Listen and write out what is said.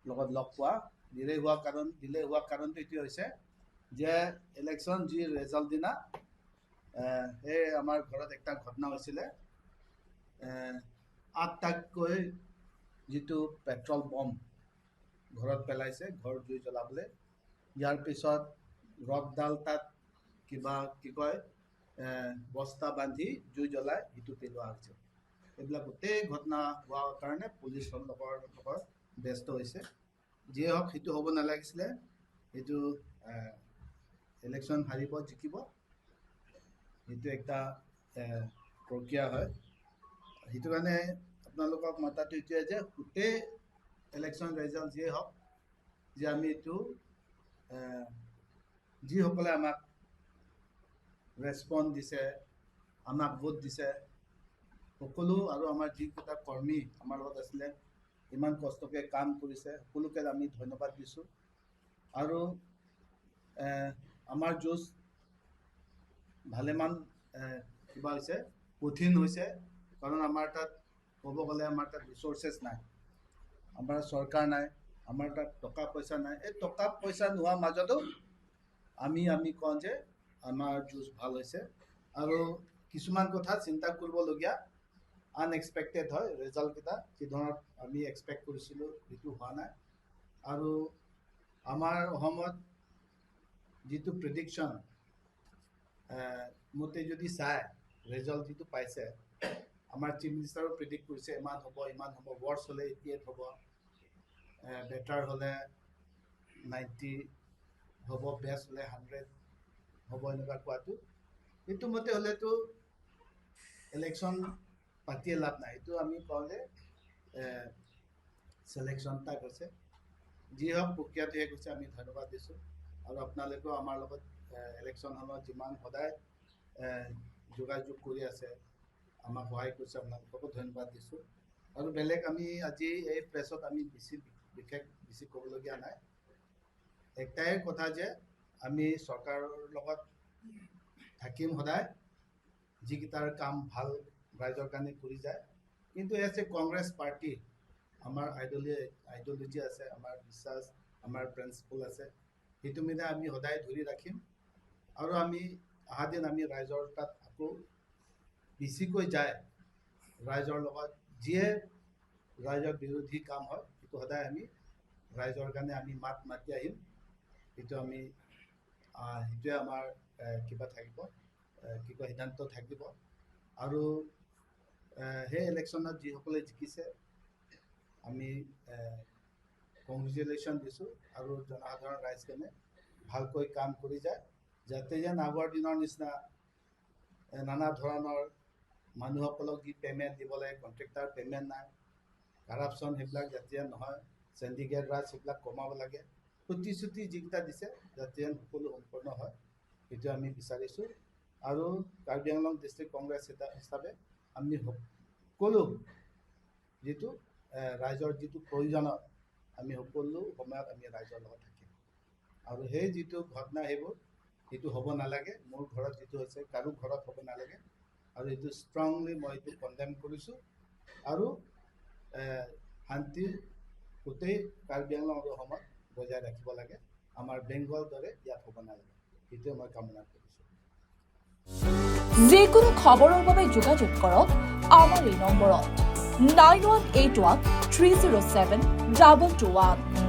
লগত লগ পোৱা ডিলে হোৱা কাৰণটো এইটোৱে হৈছে যে ইলেকশ্যন যি ৰেজাল্ট দিনা সেই আমাৰ ঘৰত একটা ঘটনা হৈছিলে 8টাকৈ যিটো পেট্ৰল বম ঘৰত পেলাইছে ঘৰ জুই জ্বলাবলৈ ইয়াৰ পিছত ৰথডাল তাত কি কয় বস্তা বান্ধি জুই জ্বলাই সিটো পেলোৱা হৈছে এইবিলাক গোটেই ঘটনা হোৱাৰ কাৰণে পুলিচ লগৰ ব্যস্ত হৈছে যিয়ে হওক সেইটো হ'ব নালাগিছিলে সেইটো ইলেকশ্যন হাৰিব জিকিব সেইটো একটা প্ৰক্ৰিয়া হয় সেইটো কাৰণে আপোনালোকক মতাটো এইটোৱে যে গোটেই ইলেকশ্যন ৰিজাল্ট যিয়ে হওক যে আমি এইটো যিসকলে আমাক ৰেছপন্স দিছে আমাক ভোট দিছে সকলো আৰু আমাৰ যিকেইটা কৰ্মী আমাৰ লগত আছিলে ইমান কষ্টকৈ কাম কৰিছে সকলোকে আমি ধন্যবাদ দিছোঁ আৰু আমাৰ যুঁজ ভালেমান কিবা হৈছে কঠিন হৈছে কাৰণ আমাৰ তাত ক'ব গ'লে আমাৰ তাত ৰিচোৰ্চেছ নাই আমাৰ চৰকাৰ নাই আমাৰ তাত টকা পইচা নাই এই টকা পইচা নোহোৱাৰ মাজতো আমি কওঁ যে আমাৰ যুঁজ ভাল হৈছে আৰু কিছুমান কথা চিন্তা কৰিবলগীয়া আনএক্সপেক্টেড হয় ৰিজাল্টকেইটা যি ধৰণত আমি এক্সপেক্ট কৰিছিলোঁ সেইটো হোৱা নাই আৰু আমাৰ অসমত যিটো প্ৰেডিকশ্যন মতে যদি চাই ৰিজাল্ট যিটো পাইছে আমাৰ চিফ মিনিষ্টাৰো প্ৰেডিক্ট কৰিছে ইমান হ'ব ৱৰ্ছ হ'লে 88 হ'ব বেটাৰ হ'লে 90 হ'ব বেষ্ট হ'লে 100 হ'ব এনেকুৱা কোৱাটো সেইটো মতে হ'লেতো ইলেকশ্যন পাতিয়ে লাভ নাই এইটো আমি কওঁ যে চিলেকশ্যন টাইপ হৈছে যি হওক প্ৰক্ৰিয়াটো শেষ হৈছে আমি ধন্যবাদ দিছোঁ আৰু আপোনালোকেও আমাৰ লগত ইলেকশ্যন সময়ত যিমান সদায় যোগাযোগ কৰি আছে আমাক সহায় কৰিছে আপোনালোককো ধন্যবাদ দিছোঁ আৰু বেলেগ আমি আজি এই প্ৰেছত আমি বেছি ক'বলগীয়া নাই একটাই কথা যে আমি চৰকাৰৰ লগত থাকিম সদায় যিকেইটাৰ কাম ভাল ৰাইজৰ কাৰণে কৰি যায় কিন্তু এজ এ কংগ্ৰেছ পাৰ্টি আমাৰ আইডিঅলজি আছে আমাৰ বিশ্বাস আমাৰ প্ৰিন্সিপল আছে সেইটো মিলে আমি সদায় ধৰি ৰাখিম আৰু আমি অহা দিন আমি ৰাইজৰ তাত আকৌ বেছিকৈ যায় ৰাইজৰ লগত যিয়ে ৰাইজৰ বিৰোধী কাম হয় সেইটো সদায় আমি ৰাইজৰ কাৰণে আমি মাতি আহিম সেইটো আমি সেইটোৱে আমাৰ কিবা থাকিব কি কয় সিদ্ধান্ত থাকিব আৰু সেই ইলেকশ্যনত যিসকলে জিকিছে আমি কংগ্ৰেচুলেশ্যন দিছোঁ আৰু জনসাধাৰণ ৰাইজখনে ভালকৈ কাম কৰি যায় যাতে যেন আগৰ দিনৰ নিচিনা নানা ধৰণৰ মানুহসকলক যি পে'মেণ্ট দিব লাগে কণ্ট্ৰেক্টাৰ পে'মেণ্ট নাই কাৰাপশ্যন সেইবিলাক যাতে নহয় চেণ্ডিকেট ৰাজ সেইবিলাক কমাব লাগে প্ৰতিশ্ৰুতি যিকেইটা দিছে যাতে সকলো সম্পূৰ্ণ হয় সেইটো আমি বিচাৰিছোঁ আৰু কাৰ্বি আংলং ডিষ্ট্ৰিক্ট কংগ্ৰেছ হিচাপে আমি সকলো যিটো ৰাইজৰ যিটো প্ৰয়োজনত আমি সকলো সময়ত আমি ৰাইজৰ লগত থাকিম আৰু সেই যিটো ঘটনা সেইটো হ'ব নালাগে মোৰ ঘৰত যিটো হৈছে কাৰো ঘৰত হ'ব নালাগে আৰু এইটো ষ্ট্ৰংলি মই এইটো কণ্ডেম কৰিছোঁ আৰু শান্তিৰ গোটেই কাৰ্বি আংলং আৰু অসমত বজাই ৰাখিব লাগে আমাৰ বেংগল দৰে ইয়াত হ'ব নালাগে সেইটোৱে মই কামনা কৰিছোঁ যিকোনো খবৰৰ বাবে যোগাযোগ কৰক আমাৰ এই নম্বৰত 9181 307 221